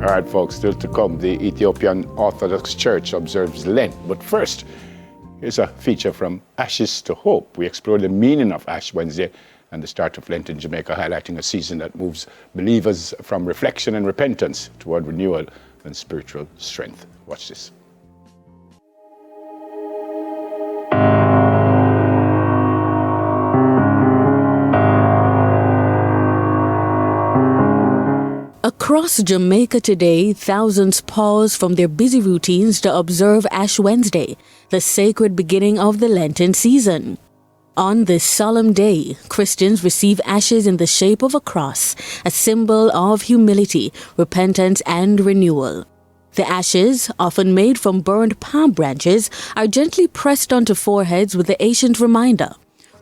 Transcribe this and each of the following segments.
All right, folks, still to come, the Ethiopian Orthodox Church observes Lent. But first, here's a feature from Ashes to Hope. We explore the meaning of Ash Wednesday and the start of Lent in Jamaica, highlighting a season that moves believers from reflection and repentance toward renewal and spiritual strength. Watch this. Across Jamaica today, thousands pause from their busy routines to observe Ash Wednesday, the sacred beginning of the Lenten season. On this solemn day, Christians receive ashes in the shape of a cross, a symbol of humility, repentance, and renewal. The ashes, often made from burned palm branches, are gently pressed onto foreheads with the ancient reminder,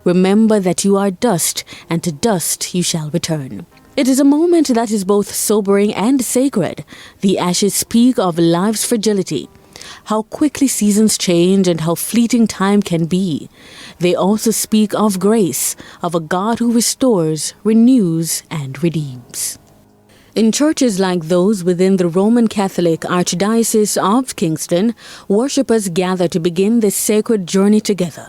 "Remember that you are dust, and to dust you shall return." It is a moment that is both sobering and sacred. The ashes speak of life's fragility, how quickly seasons change and how fleeting time can be. They also speak of grace, of a God who restores, renews, and redeems. In churches like those within the Roman Catholic Archdiocese of Kingston, worshippers gather to begin this sacred journey together.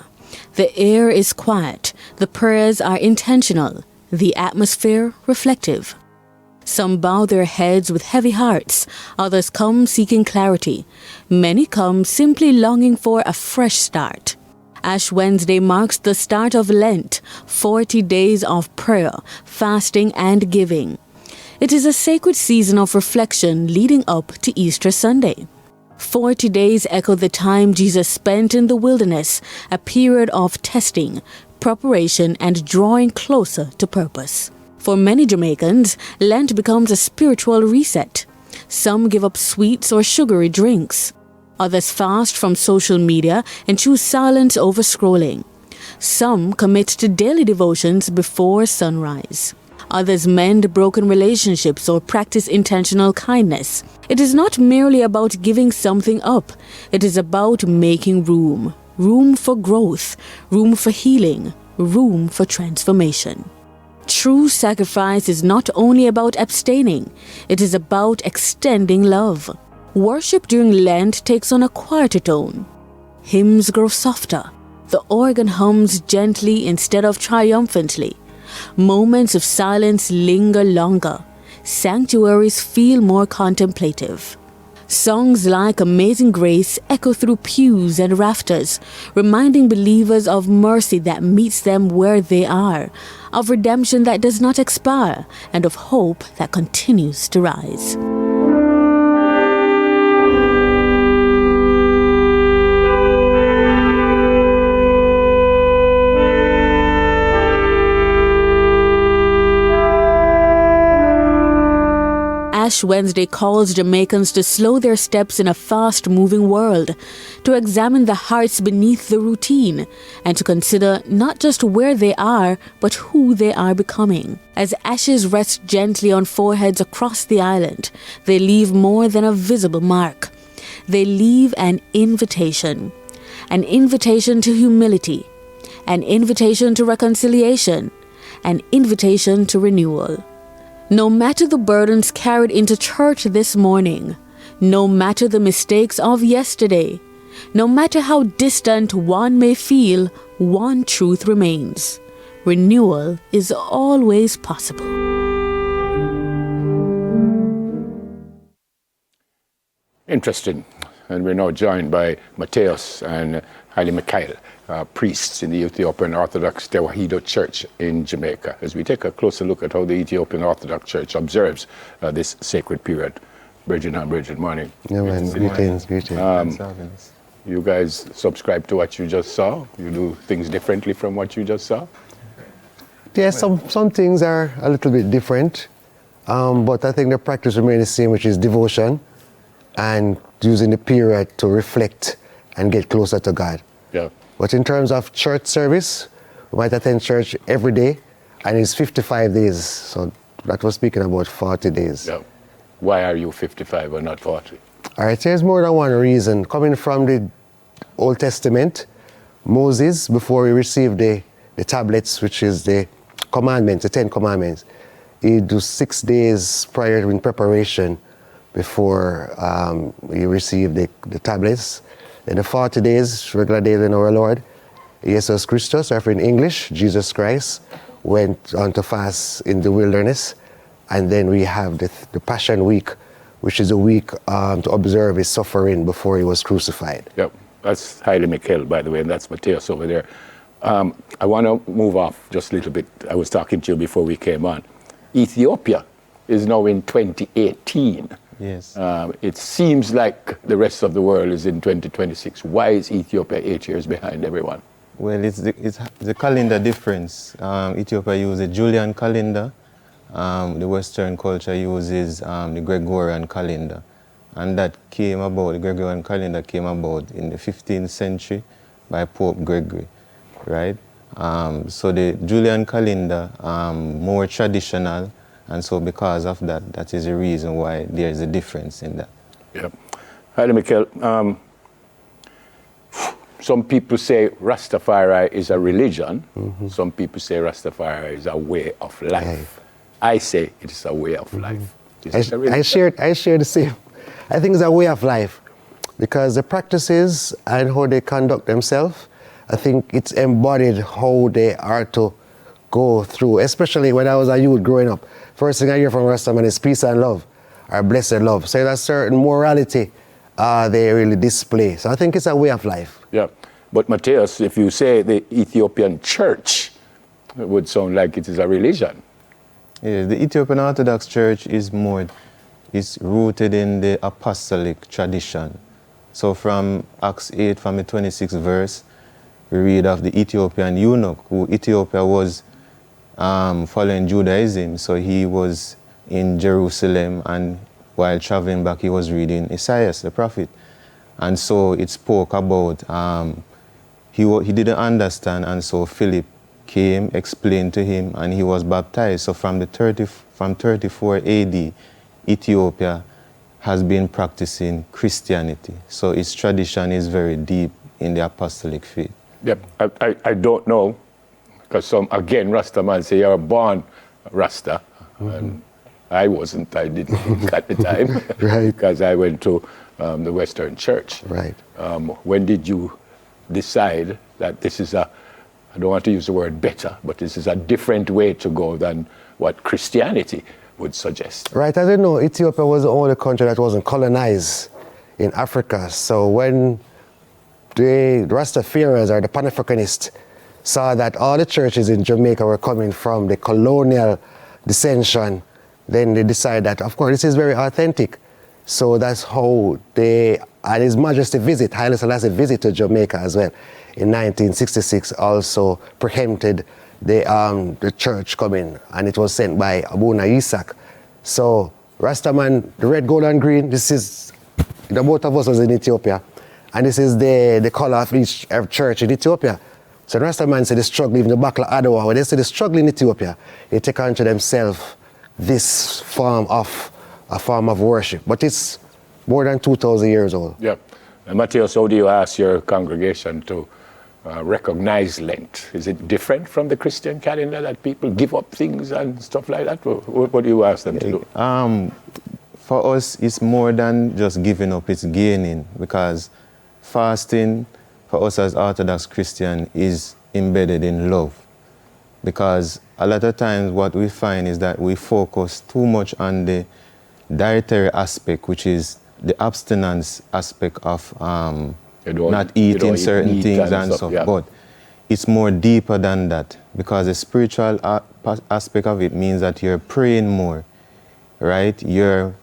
The air is quiet, the prayers are intentional, the atmosphere reflective. Some bow their heads with heavy hearts, others come seeking clarity. Many come simply longing for a fresh start. Ash Wednesday marks the start of Lent, 40 days of prayer, fasting, and giving. It is a sacred season of reflection leading up to Easter Sunday. 40 days echo the time Jesus spent in the wilderness, a period of testing, preparation, and drawing closer to purpose. For many Jamaicans, Lent becomes a spiritual reset. Some give up sweets or sugary drinks. Others fast from social media and choose silence over scrolling. Some commit to daily devotions before sunrise. Others mend broken relationships or practice intentional kindness. It is not merely about giving something up. It is about making room. Room for growth, room for healing, room for transformation. True sacrifice is not only about abstaining, it is about extending love. Worship during Lent takes on a quieter tone. Hymns grow softer. The organ hums gently instead of triumphantly. Moments of silence linger longer. Sanctuaries feel more contemplative. Songs like Amazing Grace echo through pews and rafters, reminding believers of mercy that meets them where they are, of redemption that does not expire, and of hope that continues to rise. Ash Wednesday calls Jamaicans to slow their steps in a fast-moving world, to examine the hearts beneath the routine, and to consider not just where they are, but who they are becoming. As ashes rest gently on foreheads across the island, they leave more than a visible mark. They leave an invitation to humility, an invitation to reconciliation, an invitation to renewal. No matter the burdens carried into church this morning, no matter the mistakes of yesterday, no matter how distant one may feel, one truth remains: renewal is always possible. Interesting. And we're now joined by Mattewos and Haile Mikael, priests in the Ethiopian Orthodox Tewahedo Church in Jamaica, as we take a closer look at how the Ethiopian Orthodox Church observes this sacred period. Bridget and Bridget, morning. Yeah, man. Greetings. You guys subscribe to what you just saw? You do things differently from what you just saw? Yeah, some things are a little bit different, but I think the practice remains the same, which is devotion and using the period to reflect and get closer to God. Yeah. But in terms of church service, we might attend church every day, and it's 55 days. So that was speaking about 40 days. Yeah. Why are you 55 or not 40? All right, there's more than one reason. Coming from the Old Testament, Moses, before he received the tablets, which is the commandments, the 10 commandments, he do 6 days prior in preparation before you receive the tablets. Then the 40 days, regular days in our Lord, Jesus Christus, or in English, Jesus Christ, went on to fast in the wilderness. And then we have the Passion Week, which is a week to observe his suffering before he was crucified. Yep, that's Haile Mikael, by the way, and that's Mattewos over there. I want to move off just a little bit. I was talking to you before we came on. Ethiopia is now in 2018. Yes. It seems like the rest of the world is in 2026. Why is Ethiopia 8 years behind everyone? Well, it's the calendar difference. Ethiopia uses a Julian calendar. The Western culture uses the Gregorian calendar. And that came about, the Gregorian calendar came about in the 15th century by Pope Gregory, right? So the Julian calendar, more traditional, and so because of that, that is the reason why there is a difference in that. Yeah. Haile Mikael, some people say Rastafari is a religion. Mm-hmm. Some people say Rastafari is a way of life. I say it is a way of life. I share the same. I think it's a way of life because the practices and how they conduct themselves, I think it's embodied how they are to go through, especially when I was a youth growing up. First thing I hear from Rastaman is peace and love, or blessed love. So there's a certain morality they really display. So I think it's a way of life. Yeah, but Mattewos, if you say the Ethiopian Church, it would sound like it is a religion. Yeah, the Ethiopian Orthodox Church is rooted in the apostolic tradition. So from Acts 8, from the 26th verse, we read of the Ethiopian eunuch, who Ethiopia was following Judaism. So he was in Jerusalem, and while traveling back, he was reading Isaiah, the prophet. And so it spoke about, he didn't understand, and so Philip came, explained to him, and he was baptized. So from 34 AD, Ethiopia has been practicing Christianity. So its tradition is very deep in the apostolic faith. Yep, I don't know, because some, again, Rastaman say you're born Rasta, and I wasn't, I didn't think at the time, Right. because I went to the Western Church. Right. When did you decide that this is I don't want to use the word better, but this is a different way to go than what Christianity would suggest? Right, as you know, Ethiopia was the only country that wasn't colonized in Africa. So when the Rastafarians or the Pan-Africanists saw that all the churches in Jamaica were coming from the colonial dissension, then they decided that, of course, this is very authentic. So that's how and His Majesty visit, Haile Selassie visit to Jamaica as well in 1966 also preempted the church coming, and it was sent by Abuna Isaac. So Rastaman, the red, gold and green, this is, the both of us was in Ethiopia, and this is the color of each church in Ethiopia. So the Rastaman said the struggle, even the Bakla Adawa, when they say the struggle in Ethiopia, they take onto themselves this form of worship. But it's more than 2,000 years old. Yeah. And Mattewos, how do you ask your congregation to recognize Lent? Is it different from the Christian calendar that people give up things and stuff like that? What do you ask them to do? For us, it's more than just giving up, it's gaining, because fasting for us as Orthodox Christian is embedded in love. Because a lot of times what we find is that we focus too much on the dietary aspect, which is the abstinence aspect of not eating certain things and stuff. Yeah. But it's more deeper than that, because the spiritual aspect of it means that you're praying more, right? You're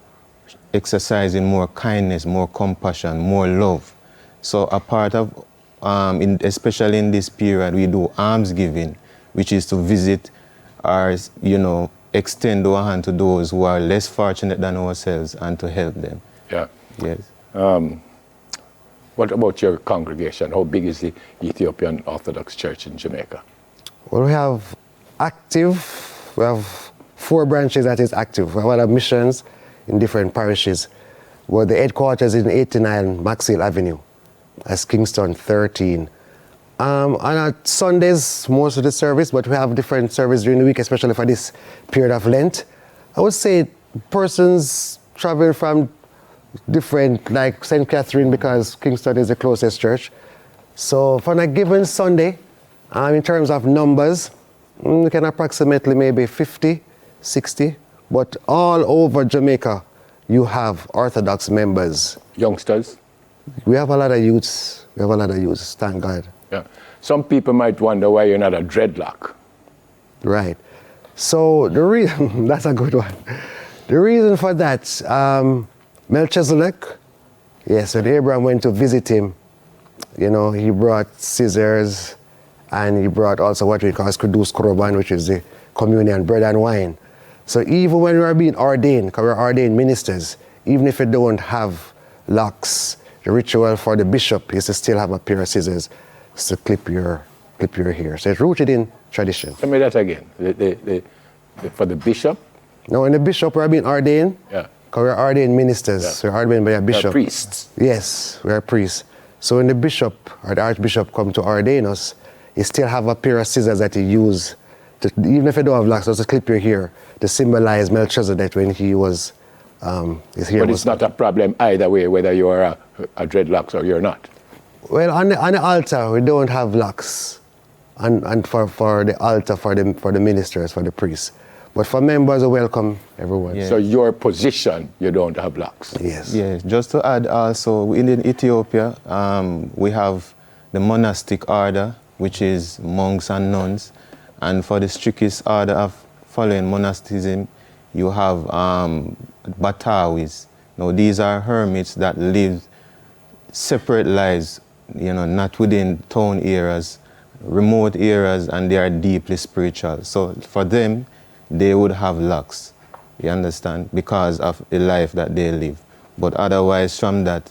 exercising more kindness, more compassion, more love. So a part of, especially in this period, we do almsgiving, which is to visit or, extend our hand to those who are less fortunate than ourselves and to help them. Yeah. Yes. What about your congregation? How big is the Ethiopian Orthodox Church in Jamaica? Well, we have 4 branches that is active. We have missions in different parishes. Well, the headquarters is in 89 Maxwell Avenue. That's Kingston 13. On Sundays, most of the service, but we have different service during the week, especially for this period of Lent. I would say persons traveling from different, like St. Catherine, because Kingston is the closest church. So for a given Sunday, in terms of numbers, we can approximately maybe 50, 60, but all over Jamaica, you have Orthodox members. Youngsters? We have a lot of youths. Thank God. Yeah. Some people might wonder why you're not a dreadlock. Right. So the reason, that's a good one. The reason for that, Melchizedek, yes, when Abraham went to visit him, he brought scissors, and he brought also what we call Skudus Korban, which is the communion, bread and wine. So even when we are being ordained, because we're ordained ministers, even if you don't have locks, the ritual for the bishop is to still have a pair of scissors to clip your hair. So it's rooted in tradition. Tell me that again. For the bishop? No, when the bishop, we're being ordained, Yeah. because we're ordained ministers. Yeah. We're ordained by a bishop. They're priests. Yes, we're priests. So when the bishop or the archbishop come to ordain us, you still have a pair of scissors that you use, even if you don't have locks, just to clip your hair, to symbolize Melchizedek when he was, his hair But was it's not a problem either way, whether you are a dreadlocks or you're not. Well, on the altar, we don't have locks, and for the altar, for the ministers, for the priests. But for members, we welcome everyone. Yeah. So your position, you don't have locks. Yes. Yeah, just to add also, in Ethiopia, we have the monastic order, which is monks and nuns. And for the strictest order of following monasticism, you have Batawis. Now, these are hermits that live separate lives, not within town areas, remote areas, and they are deeply spiritual. So for them, they would have locks, you understand, because of the life that they live. But otherwise from that,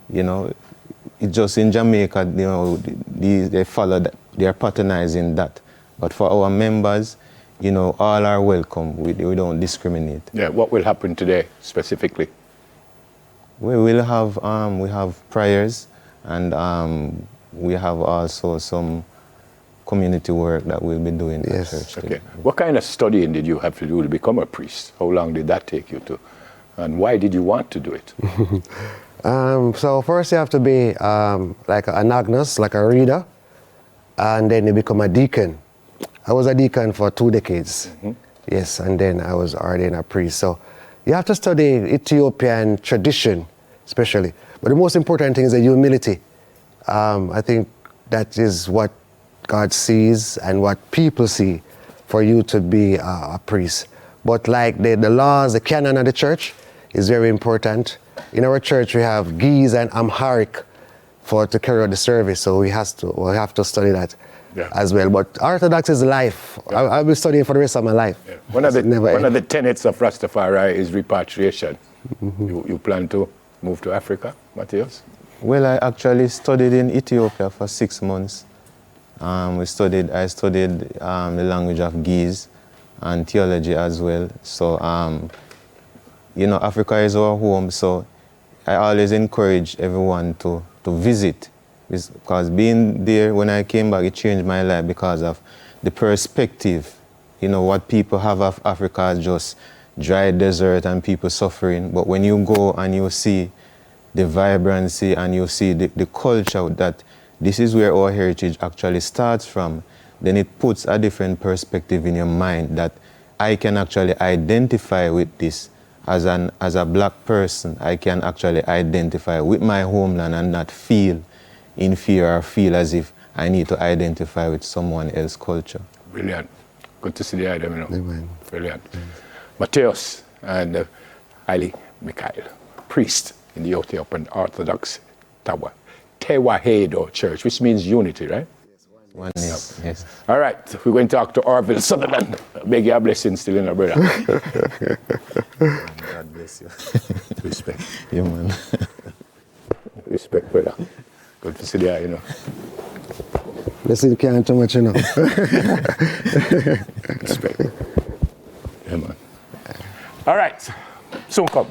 it's just in Jamaica, they follow that, they are patronizing that. But for our members, all are welcome. We don't discriminate. Yeah, what will happen today specifically? We will have we have prayers, and we have also some community work that we'll be doing Yes. at church. Okay. What kind of studying did you have to do to become a priest? How long did that take you to? And why did you want to do it? So first you have to be like an agnos, like a reader, and then you become a deacon. I was a deacon for 2 decades. Mm-hmm. Yes, and then I was ordained a priest. So you have to study Ethiopian tradition, especially. But the most important thing is the humility. I think that is what God sees and what people see for you to be a priest. But like the laws, the canon of the church is very important. In our church, we have Geese and Amharic to carry out the service, so we have to study that as well. But Orthodox is life. Yeah. I'll be studying for the rest of my life. Yeah. One of the tenets of Rastafari is repatriation. Mm-hmm. You plan to move to Africa, Mattewos? Well, I actually studied in Ethiopia for 6 months. I studied the language of Geese and theology as well. So, Africa is our home, so I always encourage everyone to visit, because being there, when I came back, it changed my life because of the perspective. What people have of Africa is just dry desert and people suffering. But when you go and you see the vibrancy and you see the culture, that this is where our heritage actually starts from, then it puts a different perspective in your mind that I can actually identify with this. As a black person, I can actually identify with my homeland and not feel in fear or feel as if I need to identify with someone else's culture. Brilliant. Good to see the item, Amen. Brilliant. Mattewos and Haile Mikael, priest in the Ethiopian Orthodox Tewahedo Church, which means unity, right? Oneness, yes. All right, we're going to talk to Orville Sutherland. Beg your blessing still in our brother. God bless you. Respect. Yeah, man. Respect, brother. Good to see you, Blessing can't too much, Respect. Yeah, man. All right, soon come.